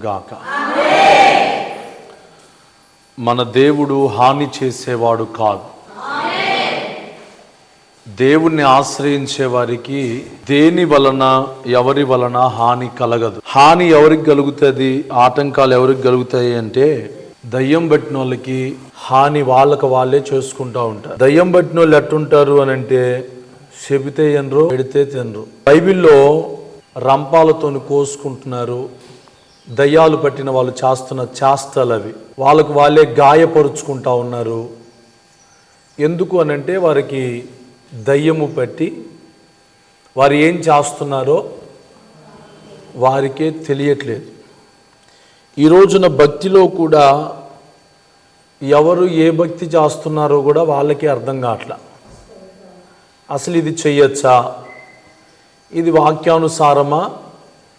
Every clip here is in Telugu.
గాక. మన దేవుడు హాని చేసేవాడు కాదు. దేవుణ్ణి ఆశ్రయించే వారికి దేని వలన ఎవరి వలన హాని కలగదు. హాని ఎవరికి కలుగుతుంది, ఆటంకాలు ఎవరికి కలుగుతాయి అంటే దయ్యం పట్టిన వాళ్ళకి హాని వాళ్ళకి వాళ్ళే చేసుకుంటూ ఉంటారు. దయ్యం పట్టిన వాళ్ళు ఎట్టుంటారు అని అంటే చెబితే తినరు, పెడితే తినరు. బైబిల్లో రంపాలతో కోసుకుంటున్నారు. దయ్యాలు పట్టిన వాళ్ళు చేస్తున్న చేష్టలు అవి. వాళ్ళకు వాళ్ళే గాయపరుచుకుంటా ఉన్నారు. ఎందుకు అనంటే వారికి దయ్యము పట్టి వారు ఏం చేస్తున్నారో వారికే తెలియట్లేదు. ఈ రోజున భక్తిలో కూడా ఎవరు ఏ భక్తి చేస్తున్నారో కూడా వాళ్ళకి అర్థం కావట్లా. అసలు ఇది చెయ్యొచ్చా, ఇది వాక్యానుసారమా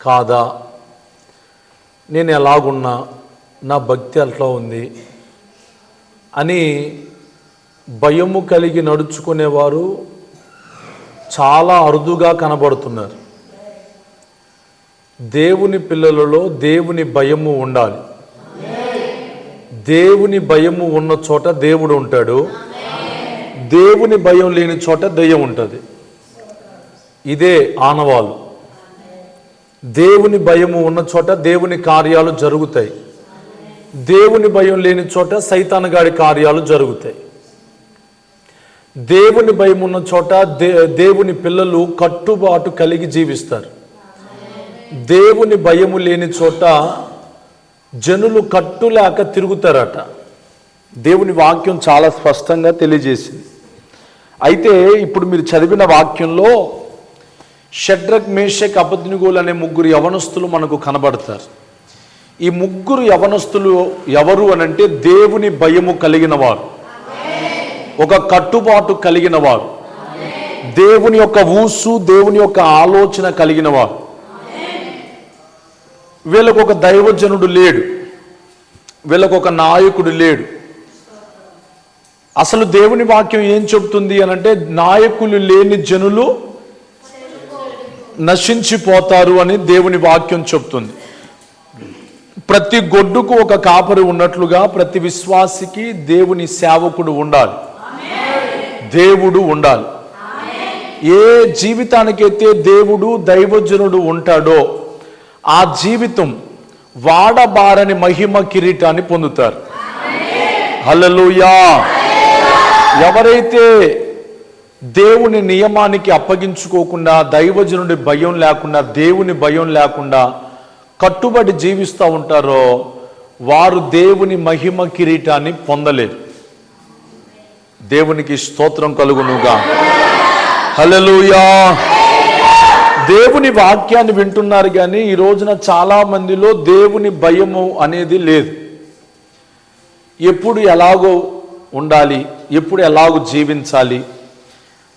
కాదా, నేను ఎలాగున్నా నా భక్తి అట్లా ఉంది అని భయము కలిగి నడుచుకునేవారు చాలా అరుదుగా కనబడుతున్నారు. దేవుని పిల్లలలో దేవుని భయము ఉండాలి. దేవుని భయము ఉన్న చోట దేవుడు ఉంటాడు. దేవుని భయం లేని చోట దయ్యం ఉంటుంది. ఇదే ఆనవాలు. దేవుని భయము ఉన్న చోట దేవుని కార్యాలు జరుగుతాయి. దేవుని భయం లేని చోట సైతానుగాడి కార్యాలు జరుగుతాయి. దేవుని భయం ఉన్న చోట దేవుని పిల్లలు కట్టుబాటు కలిగి జీవిస్తారు. దేవుని భయము లేని చోట జనులు కట్టులేక తిరుగుతారట. దేవుని వాక్యం చాలా స్పష్టంగా తెలియజేసింది. అయితే ఇప్పుడు మీరు చదివిన వాక్యంలో షడ్రక్, మేషక్, అబేద్నెగోలు అనే ముగ్గురు యవనస్తులు మనకు కనబడతారు. ఈ ముగ్గురు యవనస్తులు ఎవరు అనంటే దేవుని భయము కలిగిన వారు, ఒక కట్టుబాటు కలిగిన వారు, దేవుని యొక్క ఊసు, దేవుని యొక్క ఆలోచన కలిగిన వారు. వీళ్ళకు ఒక దైవజనుడు లేడు, వీళ్ళకు ఒక నాయకుడు లేడు. అసలు దేవుని వాక్యం ఏం చెబుతుంది అనంటే నాయకులు లేని జనులు నశించిపోతారు అని దేవుని వాక్యం చెప్తుంది. ప్రతి గొడ్డుకు ఒక కాపరి ఉన్నట్లుగా ప్రతి విశ్వాసికి దేవుని సేవకుడు ఉండాలి, దేవుడు ఉండాలి. ఏ జీవితానికైతే దేవుడు దైవజనుడు ఉంటాడో ఆ జీవితం వాడబారని మహిమ కిరీటాన్ని పొందుతారు. హల్లెలూయా. ఎవరైతే దేవుని నియమానికి అప్పగించుకోకుండా, దైవజనుడి భయం లేకుండా, దేవుని భయం లేకుండా కట్టుబడి జీవిస్తూ ఉంటారో వారు దేవుని మహిమ కిరీటాన్ని పొందలేరు. దేవునికి స్తోత్రం కలుగునుగా. హల్లెలూయా. దేవుని వాక్యాన్ని వింటున్నారు కానీ ఈ రోజున చాలా మందిలో దేవుని భయము అనేది లేదు. ఎప్పుడు ఎలాగో ఉండాలి, ఎప్పుడు ఎలాగో జీవించాలి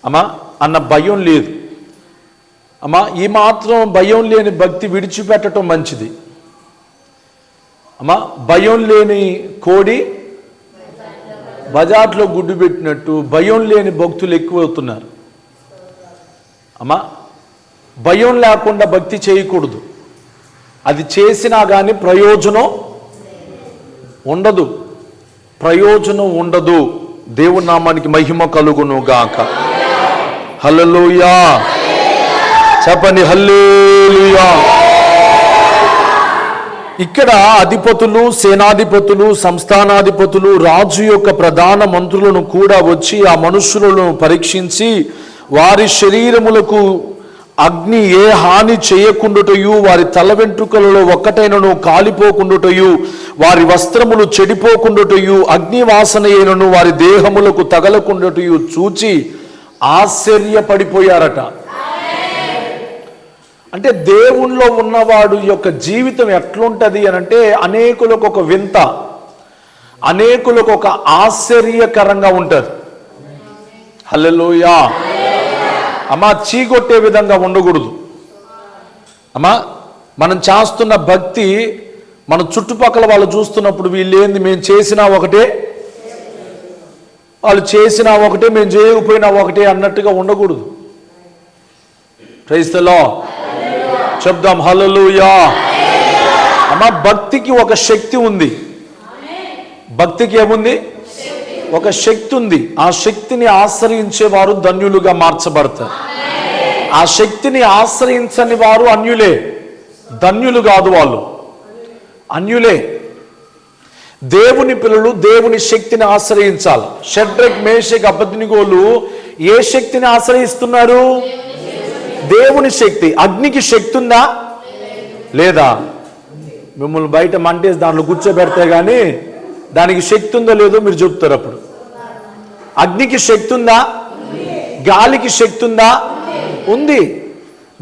అమ్మా అన్న భయం లేదు. అమ్మా ఈ మాత్రం భయం లేని భక్తి విడిచిపెట్టడం మంచిది. అమ్మా భయం లేని కోడి బజార్లో గుడ్డు పెట్టినట్టు భయం లేని భక్తులు ఎక్కువవుతున్నారు. అమ్మా భయం లేకుండా భక్తి చేయకూడదు. అది చేసినా కానీ ప్రయోజనం ఉండదు, ప్రయోజనం ఉండదు. దేవుని నామానికి మహిమ కలుగును గాక. హల్లెలూయా. చెప్పండి హల్లెలూయా. ఇక్కడ అధిపతులు, సేనాధిపతులు, సంస్థానాధిపతులు, రాజు యొక్క ప్రధాన మంత్రులను కూడా వచ్చి ఆ మనుషులను పరీక్షించి వారి శరీరములకు అగ్ని ఏ హాని చేయకుండుటయు, వారి తల వెంట్రుకలలో ఒక్కటైనను కాలిపోకుండుటయు, వారి వస్త్రములు చెడిపోకుండుటయు, అగ్ని వాసన అయినను వారి దేహములకు తగలకుండుటయు చూచి ఆశ్చర్యపడిపోయారట. అంటే దేవుణ్ణిలో ఉన్నవాడు యొక్క జీవితం ఎట్లుంటది అనంటే అనేకులకు ఒక వింత, అనేకులకు ఒక ఆశ్చర్యకరంగా ఉంటుంది. హల్లెలూయా. అమ్మా చీకొట్టే విధంగా ఉండకూడదు. అమ్మా మనం చేస్తున్న భక్తి మన చుట్టుపక్కల వాళ్ళు చూస్తున్నప్పుడు వీళ్ళేంది, మేము చేసినా ఒకటే, వాళ్ళు చేసినా ఒకటే, మేము చేయకపోయినా ఒకటే అన్నట్టుగా ఉండకూడదు. Praise the Lord. చెప్దాం హల్లెలూయా. అమ్మా, భక్తికి ఒక శక్తి ఉంది. భక్తికి ఏముంది? ఒక శక్తి ఉంది. ఆ శక్తిని ఆశ్రయించే వారు ధన్యులుగా మార్చబడతారు. ఆ శక్తిని ఆశ్రయించని వారు అన్యులే, ధన్యులు కాదు, వాళ్ళు అన్యులే. దేవుని పిల్లలు దేవుని శక్తిని ఆశ్రయించాలి. షడ్రక్ మేషక్ అబేద్నెగోలు ఏ శక్తిని ఆశ్రయిస్తున్నారు? దేవుని శక్తి. అగ్నికి శక్తి ఉందా? లేదా? మిమ్మల్ని బయట మంటేసి దాంట్లో కూర్చోబెడితే కానీ దానికి శక్తి ఉందో లేదో మీరు చెప్తారు. అప్పుడు అగ్నికి శక్తి ఉందా? గాలికి శక్తి ఉందా? ఉంది.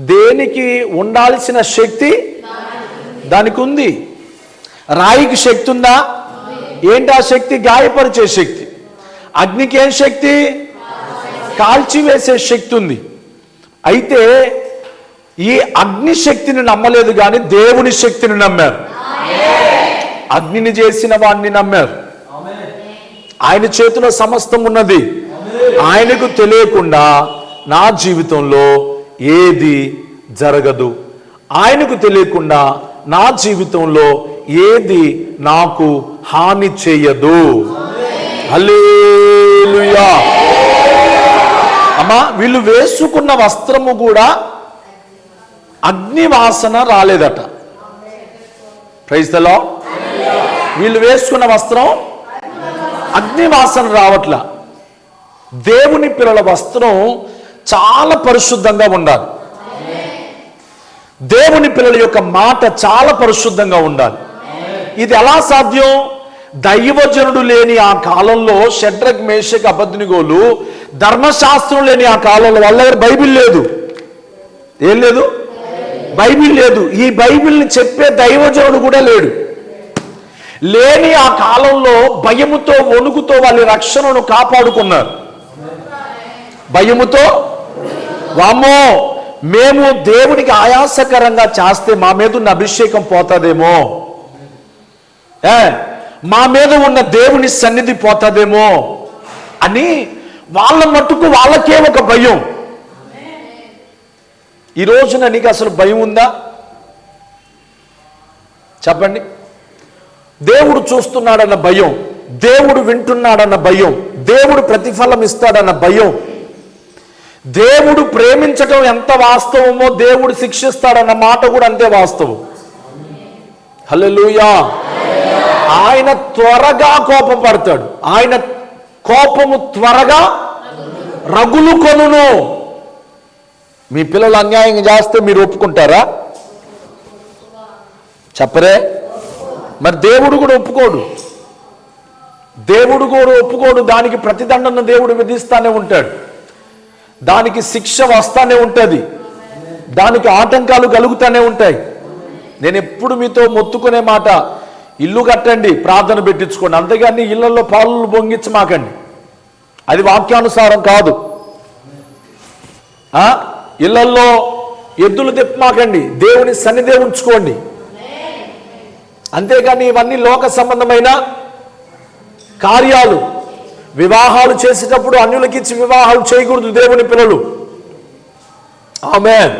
దేనికి ఉండాల్సిన శక్తి దానికి ఉంది. రాయికి శక్తి ఉందా? ఏంటి ఆ శక్తి? గాయపరిచే శక్తి. అగ్నికి ఏం శక్తి? కాల్చివేసే శక్తి ఉంది. అయితే ఈ అగ్ని శక్తిని నమ్మలేదు కానీ దేవుని శక్తిని నమ్మారు. అగ్నిని చేసిన వాడిని నమ్మారు. ఆయన చేతిలో సమస్తం ఉన్నది. ఆయనకు తెలియకుండా నా జీవితంలో ఏది జరగదు. ఆయనకు తెలియకుండా నా జీవితంలో ఏది నాకు హాని చేయదు. హల్లెలూయా. అమ్మా, వీళ్ళు వేసుకున్న వస్త్రము కూడా అగ్ని వాసన రాలేదట. Praise the lord. వీళ్ళు వేసుకున్న వస్త్రం అగ్ని వాసన రావట్లా. దేవుని పిల్లల వస్త్రం చాలా పరిశుద్ధంగా ఉండాలి. దేవుని పిల్లల యొక్క మాట చాలా పరిశుద్ధంగా ఉండాలి. ఇది ఎలా సాధ్యం? దైవజనుడు లేని ఆ కాలంలో షడ్రక్ మేషక్ అబేద్నెగోలు, ధర్మశాస్త్రం లేని ఆ కాలంలో వాళ్ళ దగ్గర బైబిల్ లేదు. ఏం లేదు? బైబిల్ లేదు. ఈ బైబిల్ని చెప్పే దైవజనుడు కూడా లేడు. లేని ఆ కాలంలో భయముతో వణుకుతో వాళ్ళ రక్షణను కాపాడుకున్నారు. భయముతో, వామ్మో మేము దేవునికి ఆయాసకరంగా చేస్తే మా మీద ఉన్న అభిషేకం పోతుందేమో, మా మీద ఉన్న దేవుని సన్నిధి పోతుందేమో అని వాళ్ళ మట్టుకు వాళ్ళకే ఒక భయం. ఈ రోజున నీకు అసలు భయం ఉందా? చెప్పండి. దేవుడు చూస్తున్నాడన్న భయం, దేవుడు వింటున్నాడన్న భయం, దేవుడు ప్రతిఫలం ఇస్తాడన్న భయం, దేవుడు ప్రేమించటం ఎంత వాస్తవమో దేవుడు శిక్షిస్తాడన్న మాట కూడా అంతే వాస్తవం. హల్లెలూయా. ఆయన త్వరగా కోపపడతాడు. ఆయన కోపము త్వరగా రగులు కొనును. మీ పిల్లలు అన్యాయం చేస్తే మీరు ఒప్పుకుంటారా? చెప్పరే. మరి దేవుడు కూడా ఒప్పుకోడు. దేవుడు కూడా ఒప్పుకోడు. దానికి ప్రతిదండన దేవుడు విధిస్తానే ఉంటాడు. దానికి శిక్ష వస్తానే ఉంటుంది. దానికి ఆటంకాలు కలుగుతూనే ఉంటాయి. నేను ఎప్పుడు మీతో మొత్తుకునే మాట, ఇల్లు కట్టండి, ప్రార్థన పెట్టించుకోండి, అంతేగాని ఇళ్లలో పాలు పొంగించమాకండి. అది వాక్యానుసారం కాదు. ఇళ్లల్లో ఎద్దులు తిప్పమాకండి, దేవుని సన్నిధే ఉంచుకోండి. అంతేగాని ఇవన్నీ లోక సంబంధమైన కార్యాలు. వివాహాలు చేసేటప్పుడు అన్యులకి ఇచ్చి వివాహాలు చేయకూడదు దేవుని పిల్లలు. ఆమేన్.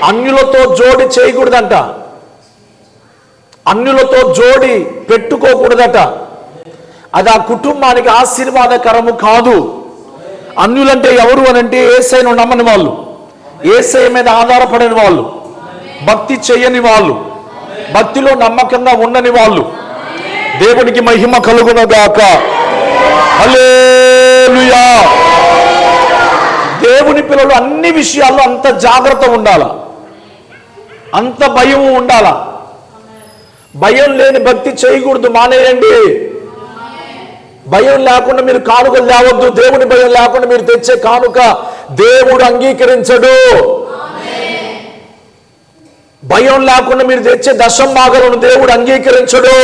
అన్యులతో జోడి చేయకూడదంట. అన్యులతో జోడి పెట్టుకోకూడదట. అది ఆ కుటుంబానికి ఆశీర్వాదకరము కాదు. అన్యులంటే ఎవరు అనంటే యేసయ్యను నమ్మని వాళ్ళు, యేసయ్య మీద ఆధారపడని వాళ్ళు, భక్తి చేయని వాళ్ళు, భక్తిలో నమ్మకంగా ఉండని వాళ్ళు. దేవునికి మహిమ కలుగునగాక. హల్లెలూయా. దేవుని పిల్లలు అన్ని విషయాల్లో అంత జాగ్రత్త ఉండాల, అంత భయం ఉండాల. భయం లేని భక్తి చేయకూడదు, మానేయండి. భయం లేకుండా మీరు కానుకలు తేవద్దు. దేవుని భయం లేకుండా మీరు తెచ్చే కానుక దేవుడు అంగీకరించడు. భయం లేకుండా మీరు తెచ్చే దశంభాగాలను దేవుడు అంగీకరించడు.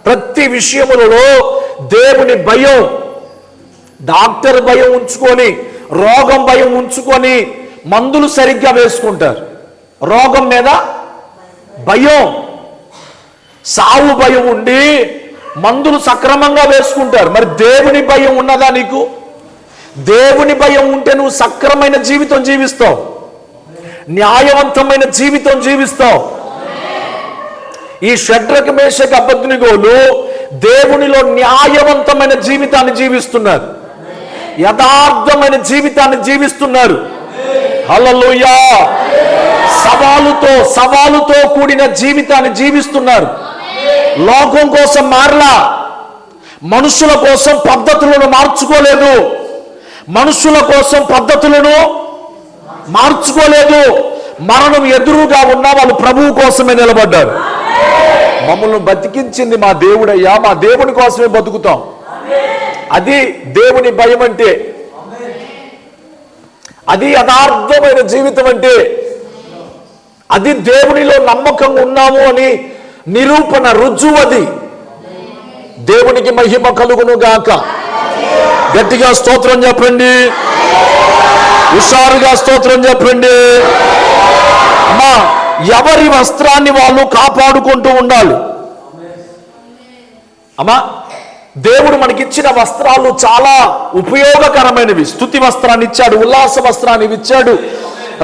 ప్రతి విషయములలో దేవుని భయం, డాక్టర్ భయం ఉంచుకొని, రోగం భయం ఉంచుకొని మందులు సరిగ్గా వేసుకుంటారు. రోగం మీద భయం, సావు భయం ఉండి మందులు సక్రమంగా వేసుకుంటారు. మరి దేవుని భయం ఉన్నదా నీకు? దేవుని భయం ఉంటే నువ్వు సక్రమైన జీవితం జీవిస్తావు, న్యాయవంతమైన జీవితం జీవిస్తావు. ఈ షడ్రకు మేషకు అబేద్నెగోలు దేవునిలో న్యాయవంతమైన జీవితాన్ని జీవిస్తున్నారు, యథార్థమైన జీవితాన్ని జీవిస్తున్నారు. హల్లెలూయా. సవాలుతో కూడిన జీవితాన్ని జీవిస్తున్నారు. లోకం కోసం మారలా, మనుషుల కోసం పద్ధతులను మార్చుకోలేదు, మనుషుల కోసం పద్ధతులను మార్చుకోలేదు. మరణం ఎదురుగా ఉన్న వాళ్ళు ప్రభువు కోసమే నిలబడ్డారు. మమ్మల్ని బతికించింది మా దేవుడయ్యా, మా దేవుని కోసమే బతుకుతాం. అది దేవుని భయం అంటే, అది యథార్థమైన జీవితం అంటే, అది దేవునిలో నమ్మకంగా ఉన్నాము అని నిరూపణ, రుజువు. అది దేవునికి మహిమ కలుగును గాక. గట్టిగా స్తోత్రం చెప్పండి, హుషారుగా స్తోత్రం చెప్పండి. అమ్మా, ఎవరి వస్త్రాన్ని వాళ్ళు కాపాడుకుంటూ ఉండాలి. అమ్మా, దేవుడు మనకిచ్చిన వస్త్రాలు చాలా ఉపయోగకరమైనవి. స్తుతి వస్త్రాన్ని ఇచ్చాడు, ఉల్లాస వస్త్రాన్ని ఇచ్చాడు,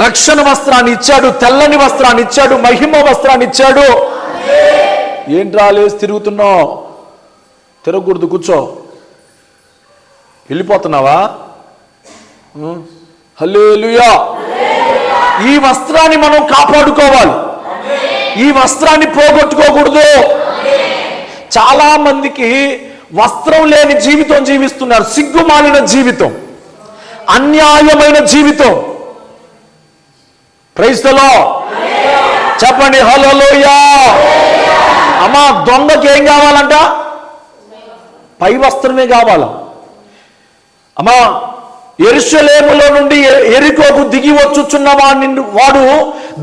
రక్షణ వస్త్రాన్ని ఇచ్చాడు, తెల్లని వస్త్రాన్ని ఇచ్చాడు, మహిమ వస్త్రాన్ని ఇచ్చాడు. ఏంట్రా లేసి తిరుగుతున్నావు? తిరగకూడదు, కూర్చో. వెళ్ళిపోతున్నావా? హల్లెలూయా. ఈ వస్త్రాన్ని మనం కాపాడుకోవాలి, ఈ వస్త్రాన్ని పోగొట్టుకోకూడదు. చాలా మందికి వస్త్రం లేని జీవితం జీవిస్తున్నారు, సిగ్గుమాలిన జీవితం, అన్యాయమైన జీవితం. Praise the Lord. చెప్పండి హల్లెలూయా. అమ్మా, దొంగకి ఏం కావాలంట? పై వస్త్రమే కావాలా? అమ్మా, యెరూషలేములో నుండి యెరికోకు దిగి వచ్చుచున్న వాడు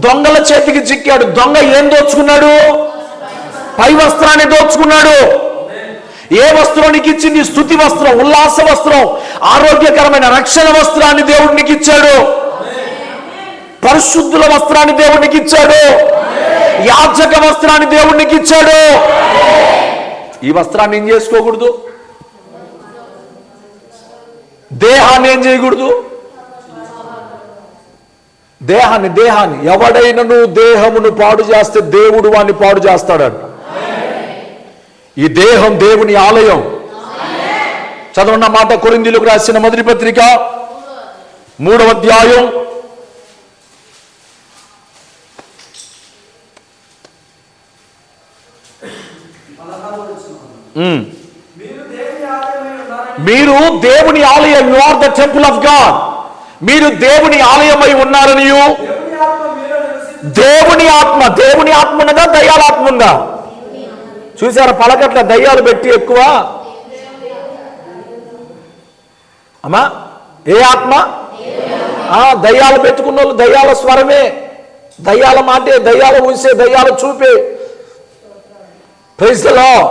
దొంగల చేతికి చిక్కాడు. దొంగ ఏం దోచుకున్నాడు? పై వస్త్రాన్ని దోచుకున్నాడు. ఏ వస్త్రం నీకు ఇచ్చింది? స్తుతి వస్త్రం, ఉల్లాస వస్త్రం, ఆరోగ్యకరమైన రక్షణ వస్త్రాన్ని దేవుడు నీకు ఇచ్చాడు. పరిశుద్ధుల వస్త్రాన్ని దేవుడు నీకు ఇచ్చాడు. యాజక వస్త్రాన్ని దేవుడు నీకు ఇచ్చాడు. ఈ వస్త్రాన్ని ఏం చేసుకోకూడదు? దేహాన్ని ఏం చేయకూడదు? దేహాన్ని ఎవడైనను దేహమును పాడు చేస్తే దేవుడు వాడిని పాడు చేస్తాడంట. ఈ దేహం దేవుని ఆలయం. చదవన్న మాట కొరింథీయులకు రాసిన మొదటి పత్రిక 3వ అధ్యాయం 16వ మీరు దేవుని ఆలయం, you are the temple of God. మీరు దేవుని ఆలయమై ఉన్నారనియు, దేవుని ఆత్మ ఉన్నదా, దయ్యాల ఆత్మ ఉందా? చూసారా పలకట్ల దయ్యాలు పెట్టి ఎక్కువ. అమ్మా, ఏ ఆత్మ? దయ్యాలు పెట్టుకున్న వాళ్ళు దయ్యాల స్వరమే, దయ్యాల మాటే, దయ్యాల ఊసే, దయ్యాల చూపే. Praise the Lord.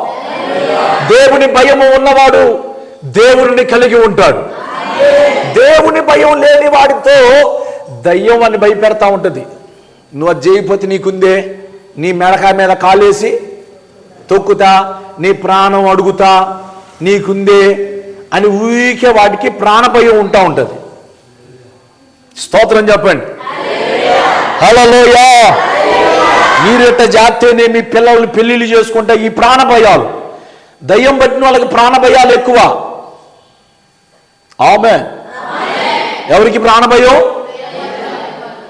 దేవుని భయము ఉన్నవాడు దేవుడిని కలిగి ఉంటాడు. దేవుని భయం లేని వాడితో దయ్యం అని భయపెడతా ఉంటది. నువ్వు అది చేయకపోతే నీకుందే, నీ మెడకాయ మీద కాలేసి తొక్కుతా, నీ ప్రాణం అడుగుతా, నీకుందే అని ఊరికే వాటికి ప్రాణభయం ఉంటా ఉంటది. స్తోత్రం చెప్పండి. హల్లెలూయా. మీరు ఎట్ట జాతేనే మీ పిల్లల్ని పెళ్లిళ్ళు చేసుకుంటే ఈ ప్రాణభయాలు, దయ్యం పట్టిన వాళ్ళకి ప్రాణభయాలు ఎక్కువ. ఆమేన్. ఎవరికి ప్రాణభయం?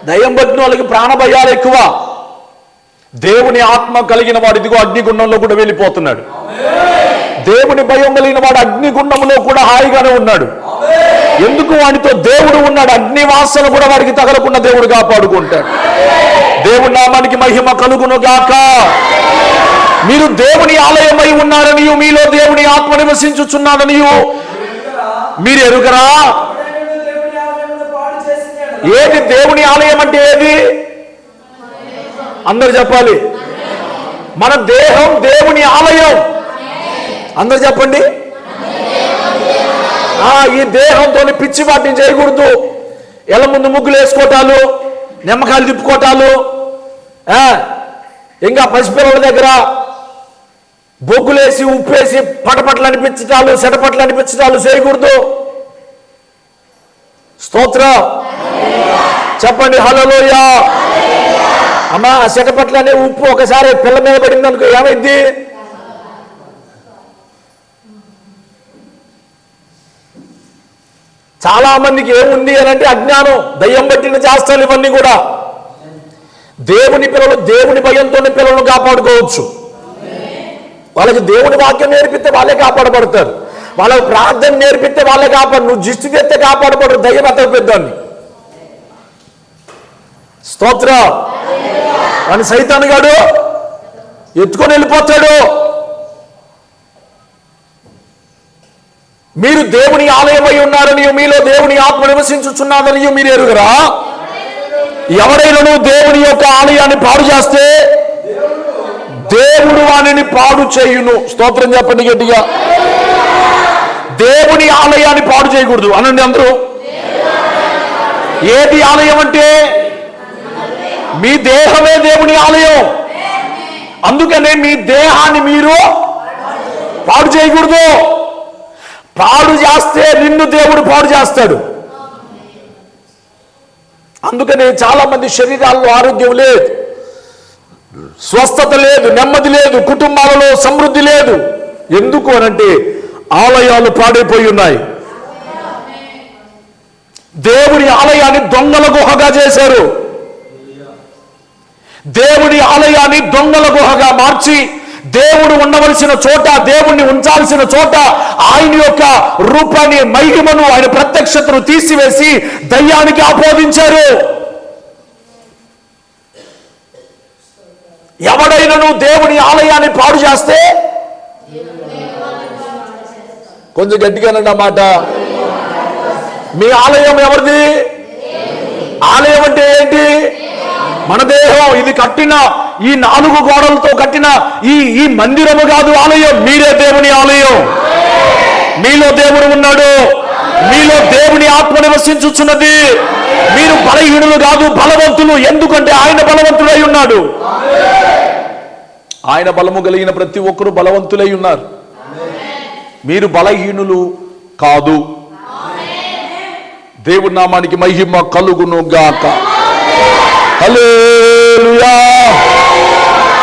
దయ్యం పట్టిన వాళ్ళకి ప్రాణభయాలు ఎక్కువ. దేవుని ఆత్మ కలిగిన వాడు ఇదిగో అగ్నిగుండంలో కూడా వెళ్ళిపోతున్నాడు. దేవుని భయం కలిగిన వాడు అగ్నిగుండంలో కూడా హాయిగానే ఉన్నాడు. ఎందుకు? వాడితో దేవుడు ఉన్నాడు. అగ్ని వాసన కూడా వాడికి తగలకుండా దేవుడు కాపాడుకుంటాడు. దేవుని నామానికి మహిమ కలుగును గాక. మీరు దేవుని ఆలయమై ఉన్నారనియు, మీలో దేవుని ఆత్మ నివసించుచున్నాడనియు మీరు ఎరుగరా? ఏది దేవుని ఆలయం అంటే? ఏది? అందరు చెప్పాలి. మన దేహం దేవుని ఆలయం. అందరు చెప్పండి. ఈ దేహంతో పిచ్చి వాటిని చేయకూడదు. ఎల్ల ముందు ముగ్గులు వేసుకోవటాలు, నిమ్మకాయలు తిప్పుకోవటాలు, ఇంకా పసిపిల్లల దగ్గర బొగ్గులేసి ఉప్పేసి పటపట్లు అనిపించటాలు, సెటపట్లు అనిపించటాలు చేయకూడదు. స్తోత్రం చెప్పండి. హల్లెలూయా. అమ్మా చెటపట్ల అనే ఉప్పు ఒకసారి పిల్ల మీద పడింది అనుకో ఏమైంది? చాలా మందికి ఏముంది అని అంటే అజ్ఞానం, దయ్యం పట్టిన చేస్తాలు ఇవన్నీ కూడా. దేవుని పిల్లలు దేవుని భయంతోనే పిల్లలను కాపాడుకోవచ్చు. వాళ్ళకి దేవుని వాక్యం నేర్పిస్తే వాళ్ళే కాపాడబడతారు. వాళ్ళకి ప్రార్థన నేర్పిస్తే వాళ్ళే కాపాడు. నువ్వు దిష్టి తెస్తే కాపాడబడరు, దయ్యం ఎత్తకు పెద్దాన్ని. స్తోత్ర. అని సైతాను గాడు ఎత్తుకొని వెళ్ళిపోతాడు. మీరు దేవుని ఆలయమై ఉన్నారని, మీలో దేవుని ఆత్మ నివసించుచున్నదని మీరు ఎరుగరా? ఎవరైనా దేవుని యొక్క ఆలయాన్ని పాడు చేస్తే దేవుడు వానిని పాడు చేయును. స్తోత్రం చెప్పండి గట్టిగా. దేవుని ఆలయాన్ని పాడు చేయకూడదు అనండి అందరూ. ఏది ఆలయం అంటే మీ దేహమే దేవుని ఆలయం. అందుకనే మీ దేహాన్ని మీరు పాడు చేయకూడదు. పాడు చేస్తే నిన్ను దేవుడు పాడు చేస్తాడు. అందుకని చాలా మంది శరీరాల్లో ఆరోగ్యం లేదు, స్వస్థత లేదు, నెమ్మది లేదు, కుటుంబాలలో సమృద్ధి లేదు. ఎందుకు అనంటే ఆలయాలు పాడైపోయి ఉన్నాయి. దేవుని ఆలయాన్ని దొంగల గుహగా చేశారు. దేవుని ఆలయాన్ని దొంగల గుహగా మార్చి దేవుడు ఉండవలసిన చోట, దేవుణ్ణి ఉంచాల్సిన చోట ఆయన యొక్క రూపాన్ని, మహిమను, ఆయన ప్రత్యక్షతను తీసివేసి దయ్యానికి ఆపోదించారు. ఎవడైనా దేవుని ఆలయాన్ని పాడు చేస్తే, కొంచెం గట్టిగానండి ఆ మాట, మీ ఆలయం ఎవరిది? ఆలయం అంటే ఏంటి? మన దేహం. ఇది కట్టిన ఈ 4 గోడలతో కట్టిన ఈ మందిరము కాదు ఆలయం. మీరే దేవుని ఆలయం. మీలో దేవుడు ఉన్నాడు. మీలో దేవుని ఆత్మ నివసించుచున్నది. మీరు బలహీనులు కాదు, బలవంతులు. ఎందుకంటే ఆయన బలవంతుడై ఉన్నాడు. ఆయన బలము కలిగిన ప్రతి ఒక్కరూ బలవంతులై ఉన్నారు. మీరు బలహీనులు కాదు. దేవుని నామానికి మహిమ కలుగును గాక. హల్లెలూయా.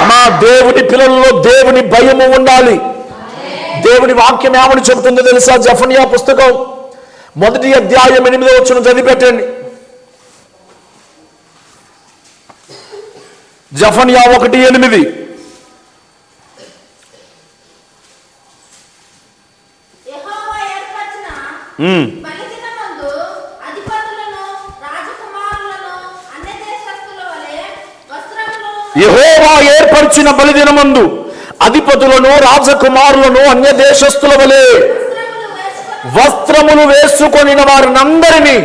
అమ్మా, దేవుని పిల్లల్లో దేవుని భయము ఉండాలి. దేవుని వాక్యం ఏమని చెబుతుందో తెలుసా? జెఫన్యా పుస్తకం 1వ అధ్యాయం 8వ వచనం చదివిపెట్టండి. జెఫన్యా 1:8. యెహోవా ఏర్పరిచిన బలిదినమందు అధిపతులను, రాజకుమారులను అన్య దేశస్థుల వలె వస్త్రములు వేసుకొనిన వారినందరినీ.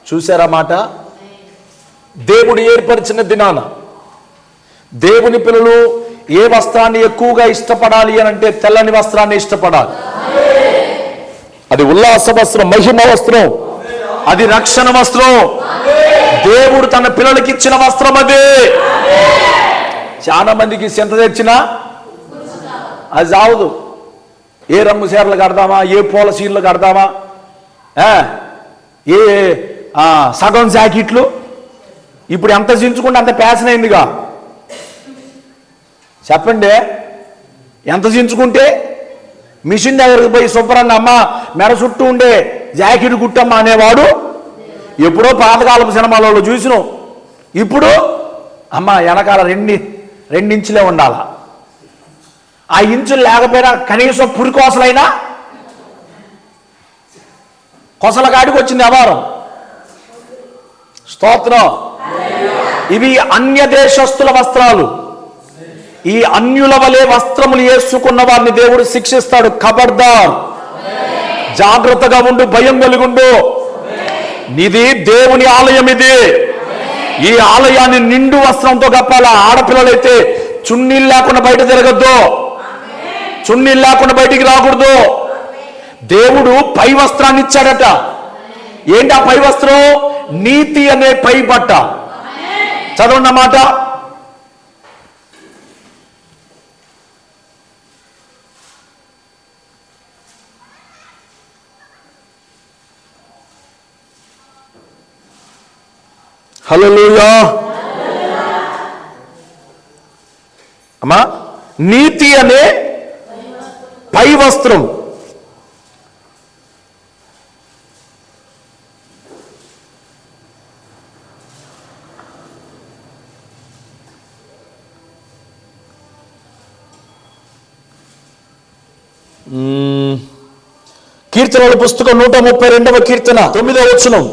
చూసారా మాట? దేవుడు ఏర్పరిచిన దినాన దేవుని పిల్లలు ఏ వస్త్రాన్ని ఎక్కువగా ఇష్టపడాలి అని అంటే తెల్లని వస్త్రాన్ని ఇష్టపడాలి. అది ఉల్లాస వస్త్రం, మహిమ వస్త్రం, అది రక్షణ వస్త్రం. దేవుడు తన పిల్లలకి ఇచ్చిన వస్త్రం అదే. చాలా మందికి ఎంత తెచ్చినా అది చావదు. ఏ రంగు చీరలు కడదామా, ఏ పూల చీరలు కడదామా, ఏ సగం జాకెట్లు. ఇప్పుడు ఎంత చించుకుంటే అంత ఫ్యాషన్ అయిందిగా. చెప్పండి, ఎంత చించుకుంటే. మిషన్ దగ్గరికి పోయి శుభ్రంగా అమ్మ మెడ చుట్టూ ఉండే జాకెట్ కుట్టమ్మ అనేవాడు ఎప్పుడో పాతకాలపు సినిమాలలో చూసినాం. ఇప్పుడు అమ్మ వెనకాల 2 ఇంచులే ఉండాల. ఆ ఇంచులు లేకపోయినా కనీసం పురికోసలైనా కొసల కాడికి వచ్చింది వ్యవహారం. స్తోత్రం. ఇవి అన్య దేశస్తుల వస్త్రాలు. ఈ అన్యుల వలె వస్త్రములు వేసుకున్న వారిని దేవుడు శిక్షిస్తాడు. ఖబర్దార్, జాగ్రత్తగా ఉండు, భయం కలిగుండు. ఇది దేవుని ఆలయం. ఇది ఈ ఆలయాన్ని నిండు వస్త్రంతో కప్పాల. ఆడపిల్లలైతే చున్నీళ్ళు లేకుండా బయట తిరగద్దు, చున్నీళ్ళు లేకుండా బయటికి రాకూడదు. దేవుడు పై వస్త్రాన్ని ఇచ్చాడట. ఏంటి ఆ పై వస్త్రం? నీతి అనే పై బట్ట. చదవన్నమాట. హల్లెలూయా. అమ్మా, నీతి అనే పై వస్త్రం. కీర్తనల పుస్తకం 132వ కీర్తన 9వ వచనం.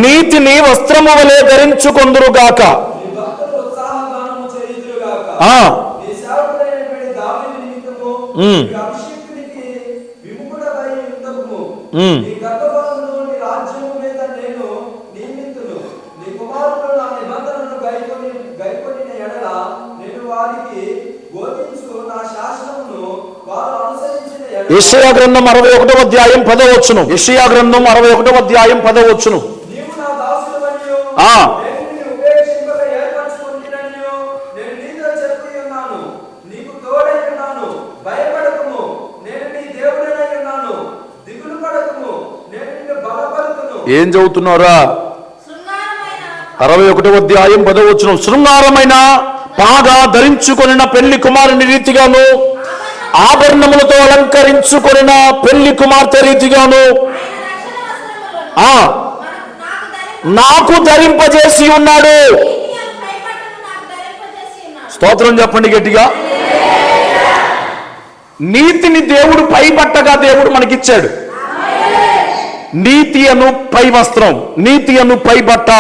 నీతిని వస్త్రము వలె ధరించుకొందురుగాక. యెషయా గ్రంథం 61వ అధ్యాయం 10వ వచనం. యెషయా గ్రంథం 61వ అధ్యాయం 10వ వచనం. ఏం చదువుతున్నారా? 61వ అధ్యాయం 10వ వచనం. శృంగారమైన బాగా ధరించుకొనిన పెళ్లి కుమారుని రీతిగాను, ఆభరణములతో అలంకరించుకొనిన పెళ్లి కుమార్తె రీతిగాను నాకు ధరింపజేసి ఉన్నాడు. స్తోత్రం చెప్పండి గట్టిగా. నీతిని దేవుడు పైబట్టగా దేవుడు మనకిచ్చాడు. నీతి అను పై వస్త్రం, నీతి అను పై బట్ట.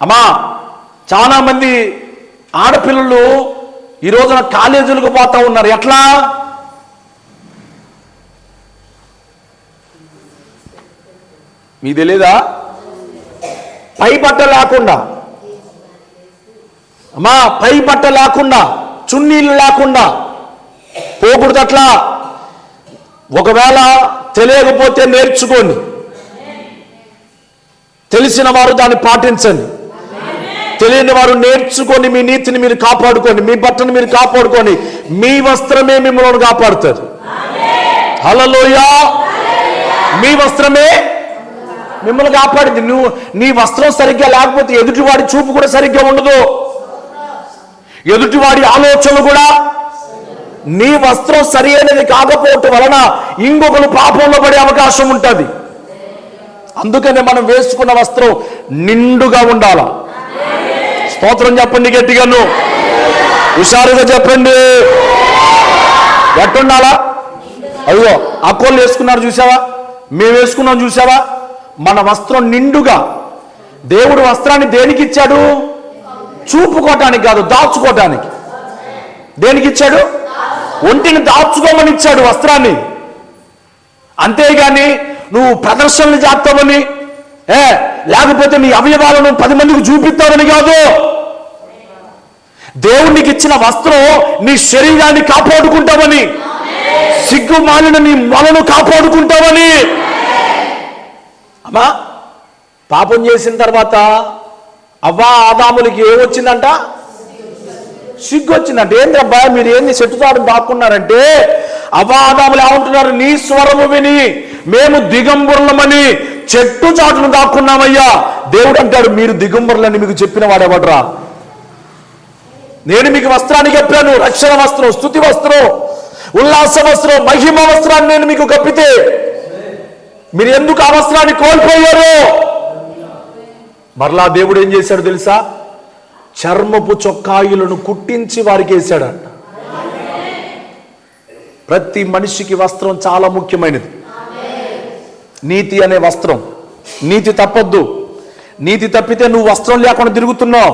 అమ్మా, చాలా మంది ఆడపిల్లలు ఈ రోజున కాలేజీలకు పోతా ఉన్నారు. ఎట్లా? మీకు తెలీదా? పై బట్ట లేకుండా, అమ్మా, పై బట్ట లేకుండా, చున్నీళ్ళు లేకుండా పోకూడదు. అట్లా ఒకవేళ తెలియకపోతే నేర్చుకోండి, తెలిసిన వారు దాన్ని పాటించండి. తెలియని వారు నేర్చుకొని మీ నీతిని మీరు కాపాడుకోండి, మీ బట్టను మీరు కాపాడుకోండి. మీ వస్త్రమే మిమ్మల్ని కాపాడుతుంది. హల్లెలూయా. మీ వస్త్రమే మిమ్మల్ని కాపాడింది. నీ వస్త్రం సరిగ్గా లేకపోతే ఎదుటివాడి చూపు కూడా సరిగ్గా ఉండదు, ఎదుటివాడి ఆలోచనలు కూడా. నీ వస్త్రం సరి అయినది కాకపోవటం వలన ఇంకొకరు పాపంలో పడే అవకాశం ఉంటుంది. అందుకనే మనం వేసుకున్న వస్త్రం నిండుగా ఉండాల. స్తోత్రం చెప్పండి గట్టిగాను, హుషారుగా చెప్పండి. ఎట్టుండాలా? అదిగో అక్కోళ్ళు వేసుకున్నారు చూసావా, మేము వేసుకున్నాం చూసావా. మన వస్త్రం నిండుగా. దేవుడు వస్త్రాన్ని దేనికి ఇచ్చాడు? చూపుకోవటానికి కాదు, దాచుకోవటానికి. దేనికి ఇచ్చాడు? ఒంటిని దాచుకోమని ఇచ్చాడు వస్త్రాన్ని. అంతేగాని నువ్వు ప్రదర్శనలు చేస్తావని, లేకపోతే నీ అవయవాలను 10 మందికి చూపిస్తావని కాదు. దేవునికి ఇచ్చిన వస్త్రం నీ శరీరాన్ని కాపాడుకుంటావని, సిగ్గు మాలిన నీ మొలను కాపాడుకుంటావని. అమ్మా, పాపం చేసిన తర్వాత అవ్వా ఆదాములకి ఏమొచ్చిందంట? సిగ్గు వచ్చిందంట. ఏంటబ్బా మీరు ఏంది చెట్టుతాడు దాక్కున్నారంటే, అవ్వా ఆదాములు ఏమంటున్నారు? నీ స్వరము విని మేము దిగంబరులమని చెట్టు చాటును దాక్కున్నామయ్యా. దేవుడు అంటాడు, మీరు దిగంబరులని మీకు చెప్పిన వాడేవాడరా? నేను మీకు వస్త్రాన్ని చెప్పాను, రక్షణ వస్త్రం, స్తుతి వస్త్రం, ఉల్లాస వస్త్రం, మహిమ వస్త్రాన్ని నేను మీకు కప్పితే మీరు ఎందుకు ఆ వస్త్రాన్ని కోల్పోయారు? మరలా దేవుడు ఏం చేశాడు తెలుసా? చర్మపు చొక్కాయిలను కుట్టించి వారికి వేశాడంట. ప్రతి మనిషికి వస్త్రం చాలా ముఖ్యమైనది. నీతి అనే వస్త్రం. నీతి తప్పొద్దు. నీతి తప్పితే నువ్వు వస్త్రం లేకుండా తిరుగుతున్నావు.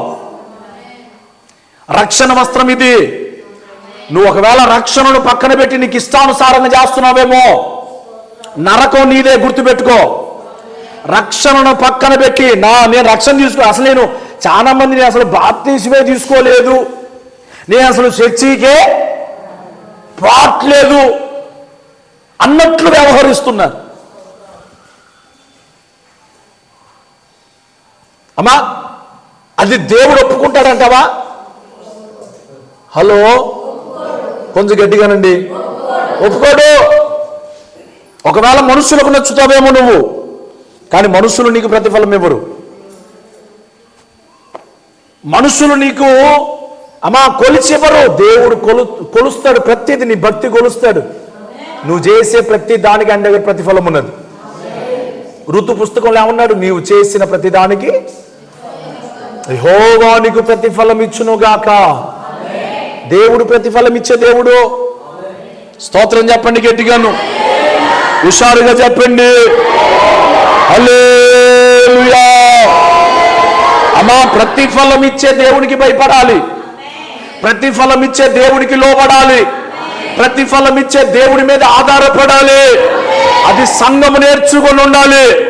రక్షణ వస్త్రం ఇది. నువ్వు ఒకవేళ రక్షణను పక్కన పెట్టి నీకు ఇష్టానుసారంగా చేస్తున్నావేమో, నరకం నీదే, గుర్తుపెట్టుకో. రక్షణను పక్కన పెట్టి నేను రక్షణ అసలు నేను చాలా మంది నేను అసలు బాప్తిస్మే తీసుకోలేదు, నేను అసలు చర్చికే పాట్లేదు అన్నట్లు వ్యవహరిస్తున్నారు. అమ్మా, అది దేవుడు ఒప్పుకుంటాడంటావా? హలో, కొంచెం గట్టిగానండి. ఒప్పుకోడు. ఒకవేళ మనుషులకు నచ్చుతావేమో నువ్వు, కానీ మనుషులు నీకు ప్రతిఫలం ఇవ్వరు. మనుషులు నీకు కొలిచివ్వరు. దేవుడు కొలుస్తాడు ప్రతిది. నీ భక్తి కొలుస్తాడు. నువ్వు చేసే ప్రతి దానికి ఆయన దగ్గర ప్రతిఫలం ఉన్నది. ఋతు పుస్తకంలో ఏమన్నాడు? నీవు చేసిన ప్రతి దానికి యెహోవా నీకు ప్రతిఫలం ఇచ్చునుగాక. దేవుడు ప్రతిఫలం ఇచ్చే దేవుడు. స్తోత్రం చెప్పండి గట్టిగాను, హుషారుగా చెప్పండి. హల్లెలూయా. ప్రతిఫలం ఇచ్చే దేవునికి భయపడాలి. ప్రతిఫలం ఇచ్చే దేవునికి లోబడాలి. ప్రతిఫలం ఇచ్చే దేవుడి మీద ఆధారపడాలి. అది సంఘము నేర్చుకొని ఉండాలి.